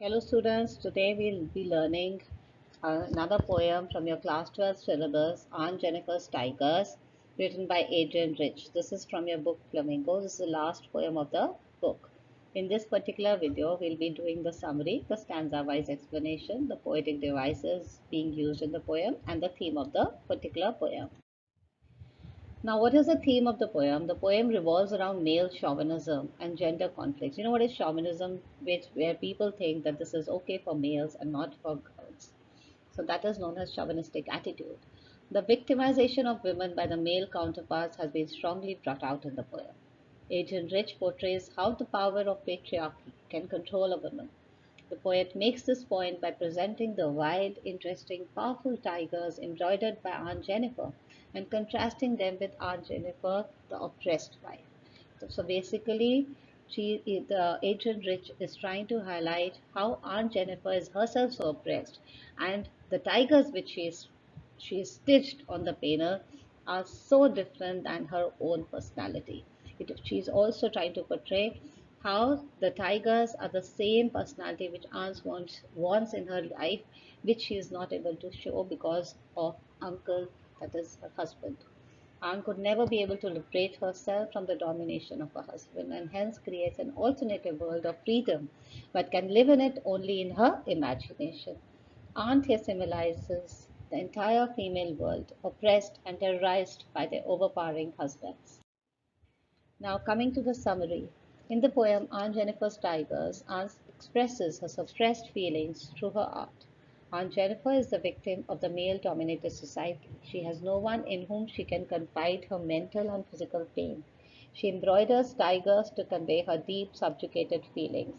Hello students, today we'll be learning another poem from your class 12 syllabus, Aunt Jennifer's Tigers, written by Adrienne Rich. This is from your book Flamingo. This is the last poem of the book. In this particular video, we'll be doing the summary, the stanza-wise explanation, the poetic devices being used in the poem, and the theme of the particular poem. Now, what is the theme of the poem? The poem revolves around male chauvinism and gender conflicts. You know what is chauvinism? Where people think that this is okay for males and not for girls. So that is known as chauvinistic attitude. The victimization of women by the male counterparts has been strongly brought out in the poem. Adrienne Rich portrays how the power of patriarchy can control a woman. The poet makes this point by presenting the wild, interesting, powerful tigers embroidered by Aunt Jennifer and contrasting them with Aunt Jennifer, the oppressed wife. So basically, the Adrienne Rich is trying to highlight how Aunt Jennifer is herself so oppressed, and the tigers which she is stitched on the panel are so different than her own personality. She's also trying to portray how the tigers are the same personality which Aunt wants in her life, which she is not able to show because of uncle, that is her husband. Anne could never be able to liberate herself from the domination of her husband and hence creates an alternative world of freedom, but can live in it only in her imagination. Aunt here symbolizes the entire female world, oppressed and terrorized by their overpowering husbands. Now, coming to the summary. In the poem Aunt Jennifer's Tigers, Aunt expresses her suppressed feelings through her art. Aunt Jennifer is the victim of the male dominated society. She has no one in whom she can confide her mental and physical pain. She embroiders tigers to convey her deep, subjugated feelings.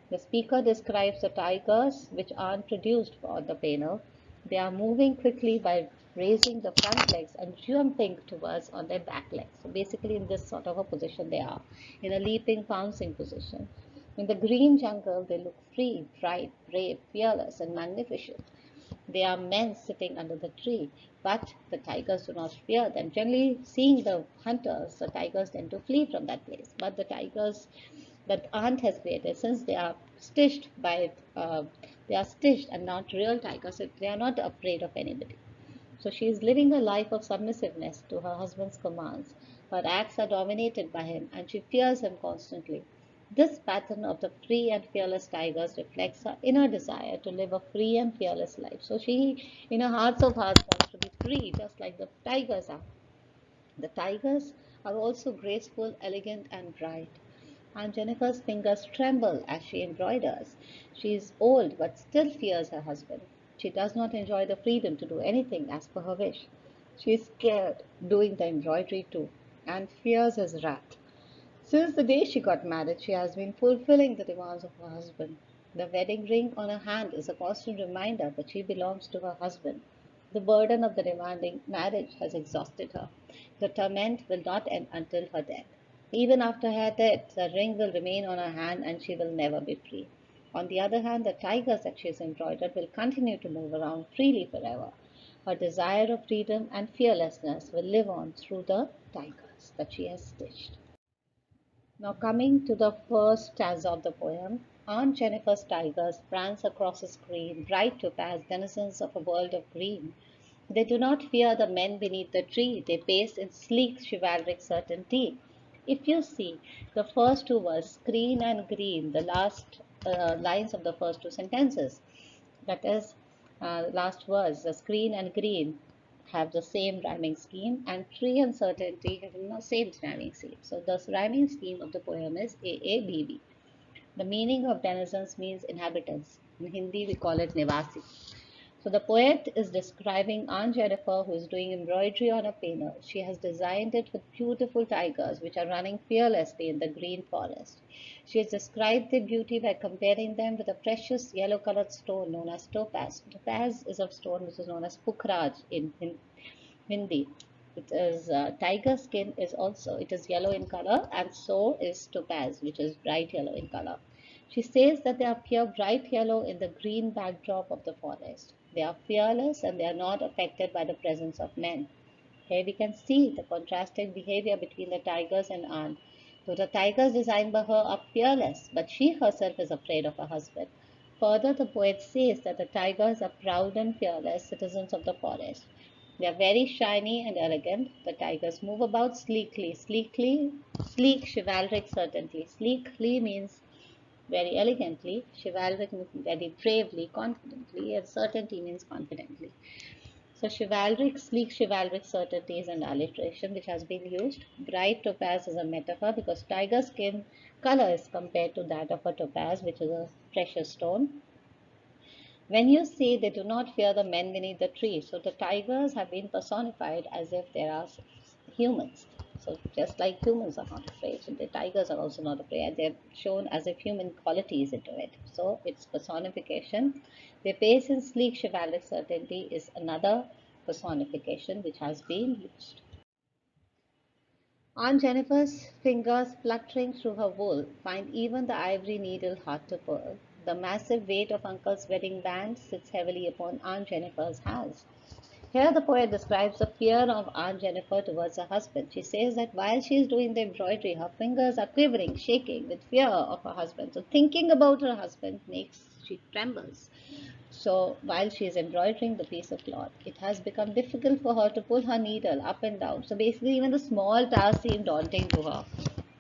The speaker describes the tigers which Aunt produced for the panel. They are moving quickly by raising the front legs and jumping towards on their back legs. So basically in this sort of a position they are, in a leaping, pouncing position. In the green jungle they look free, bright, brave, fearless and magnificent. They are men sitting under the tree, but the tigers do not fear them. Generally, seeing the hunters, the tigers tend to flee from that place. But the tigers that Aunt has created, since they are stitched and not real tigers, so they are not afraid of anybody. So she is living a life of submissiveness to her husband's commands. Her acts are dominated by him, and she fears him constantly. This pattern of the free and fearless tigers reflects her inner desire to live a free and fearless life. So she, in her hearts of hearts, wants to be free, just like the tigers are. The tigers are also graceful, elegant, and bright. Aunt Jennifer's fingers tremble as she embroiders. She is old but still fears her husband. She does not enjoy the freedom to do anything as per her wish. She is scared doing the embroidery too and fears his wrath. Since the day she got married, she has been fulfilling the demands of her husband. The wedding ring on her hand is a constant reminder that she belongs to her husband. The burden of the demanding marriage has exhausted her. The torment will not end until her death. Even after her death, the ring will remain on her hand and she will never be free. On the other hand, the tigers that she has embroidered will continue to move around freely forever. Her desire of freedom and fearlessness will live on through the tigers that she has stitched. Now coming to the first stanza of the poem, Aunt Jennifer's tigers prance across the screen, bright topaz denizens of a world of green. They do not fear the men beneath the tree, they pace in sleek chivalric certainty. If you see the first two words, green and green, the last lines of the first two sentences, that is, last words, the screen and green have the same rhyming scheme, and tree and certainty have the same rhyming scheme. So the rhyming scheme of the poem is AABB. The meaning of denizens means inhabitants. In Hindi, we call it Nivasi. So the poet is describing Aunt Jennifer, who is doing embroidery on a panel. She has designed it with beautiful tigers which are running fearlessly in the green forest. She has described their beauty by comparing them with a precious yellow-colored stone known as topaz. Topaz is a stone which is known as pukraj in Hindi. It is tiger skin is also, it is yellow in color, and so is topaz, which is bright yellow in color. She says that they appear bright yellow in the green backdrop of the forest. They are fearless and they are not affected by the presence of men. Here we can see the contrasted behavior between the tigers and Anne. Though the tigers designed by her are fearless, but she herself is afraid of her husband. Further, the poet says that the tigers are proud and fearless citizens of the forest. They are very shiny and elegant. The tigers move about sleek, chivalric certainty. Sleekly means very elegantly, chivalric means very bravely, confidently, and certainty means confidently. So sleek chivalric certainty is an alliteration which has been used. Bright topaz is a metaphor because tiger skin color is compared to that of a topaz, which is a precious stone. When you say they do not fear the men beneath the tree, so the tigers have been personified as if they are humans. So just like humans are not afraid, so the tigers are also not afraid. They're shown as if human qualities into it. So it's personification. Their face in sleek chivalric certainty is another personification which has been used. Aunt Jennifer's fingers fluttering through her wool find even the ivory needle hard to pull. The massive weight of Uncle's wedding band sits heavily upon Aunt Jennifer's hands. Here the poet describes the fear of Aunt Jennifer towards her husband. She says that while she is doing the embroidery, her fingers are quivering, shaking with fear of her husband. So thinking about her husband makes she trembles. So while she is embroidering the piece of cloth, it has become difficult for her to pull her needle up and down. So basically, even the small task seemed daunting to her.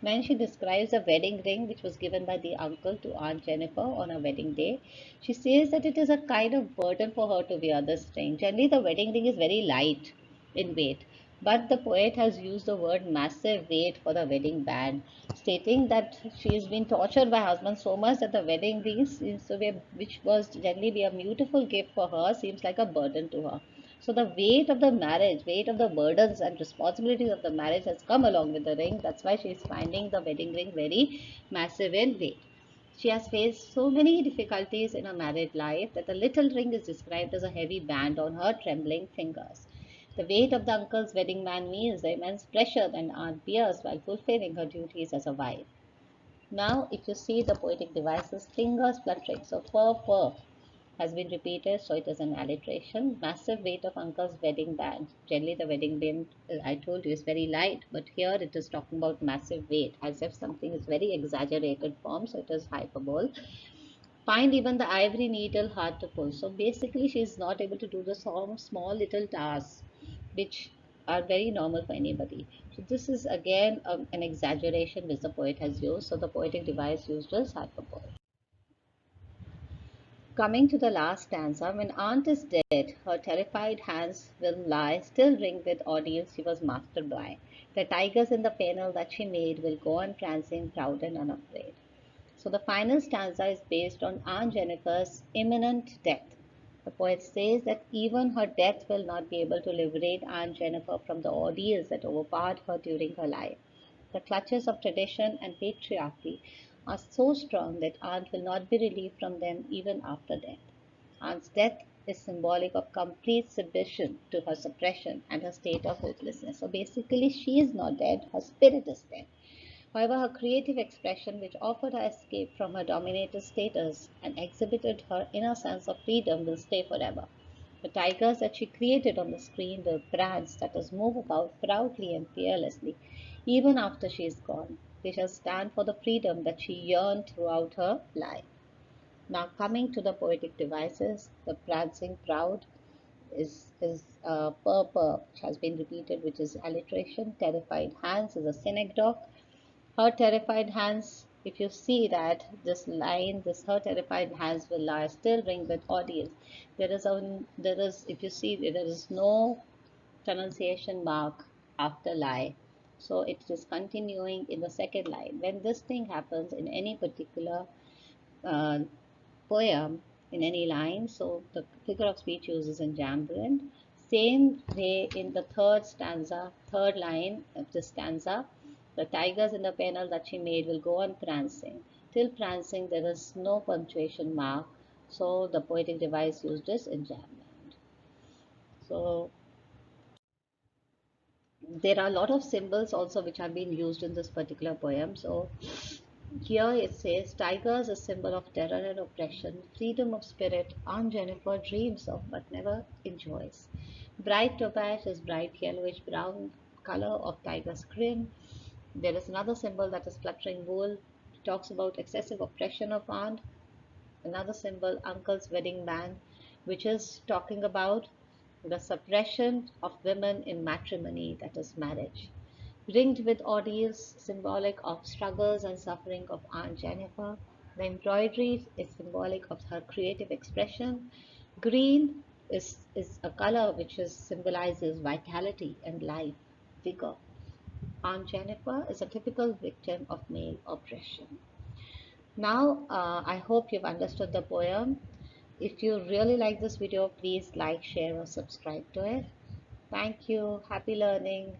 Then she describes a wedding ring which was given by the uncle to Aunt Jennifer on her wedding day. She says that it is a kind of burden for her to wear this ring. Generally, the wedding ring is very light in weight, but the poet has used the word massive weight for the wedding band, stating that she has been tortured by her husband so much that the wedding ring seems to be, which was generally be a beautiful gift for her, seems like a burden to her. So the weight of the marriage, weight of the burdens and responsibilities of the marriage has come along with the ring. That's why she is finding the wedding ring very massive in weight. She has faced so many difficulties in her married life that the little ring is described as a heavy band on her trembling fingers. The weight of the uncle's wedding band means the immense pressure that Aunt bears while fulfilling her duties as a wife. Now, if you see the poetic devices, fingers fluttering, so fur has been repeated, so it is an alliteration. Massive weight of uncle's wedding band. Generally, the wedding band, I told you, is very light, but here it is talking about massive weight, as if something is very exaggerated form, so it is hyperbole. Find even the ivory needle hard to pull. So basically, she is not able to do the small little tasks, which are very normal for anybody. So this is again an exaggeration which the poet has used. So the poetic device used is hyperbole. Coming to the last stanza, when Aunt is dead, her terrified hands will lie, still ringed with ordeals she was mastered by. The tigers in the panel that she made will go on prancing, proud and unafraid. So the final stanza is based on Aunt Jennifer's imminent death. The poet says that even her death will not be able to liberate Aunt Jennifer from the ordeals that overpowered her during her life. The clutches of tradition and patriarchy are so strong that Aunt will not be relieved from them even after death. Aunt's death is symbolic of complete submission to her suppression and her state of hopelessness. So basically, she is not dead, her spirit is dead. However, her creative expression, which offered her escape from her dominator status and exhibited her inner sense of freedom, will stay forever. The tigers that she created on the screen will prance, that is, move about proudly and fearlessly, even after she is gone. They shall stand for the freedom that she yearned throughout her life. Now, coming to the poetic devices, the prancing proud is purr, which has been repeated, which is alliteration. Terrified hands is a synecdoche. Her terrified hands, if you see that this line, this her terrified hands will lie still ring with audience. If you see, there is no pronunciation mark after lie. So it is continuing in the second line. When this thing happens in any particular uh, poem, in any line, so the figure of speech uses in Jambrand. Same way in the third line of the stanza, the tigers in the panel that she made will go on prancing. Till prancing, there is no punctuation mark, so the poetic device used is in Jambrand. So there are a lot of symbols also which have been used in this particular poem. So here it says, tigers a symbol of terror and oppression, freedom of spirit, Aunt Jennifer dreams of but never enjoys. Bright topaz is bright yellowish brown color of tiger's skin. There is another symbol that is fluttering wool. It talks about excessive oppression of Aunt. Another symbol, uncle's wedding band, which is talking about the suppression of women in matrimony, that is marriage. Ringed with ordeals, symbolic of struggles and suffering of Aunt Jennifer. The embroidery is symbolic of her creative expression. Green is a color which symbolizes vitality and life, vigor. Aunt Jennifer is a typical victim of male oppression. Now, I hope you've understood the poem. If you really like this video, please like, share, or subscribe to it. Thank you. Happy learning.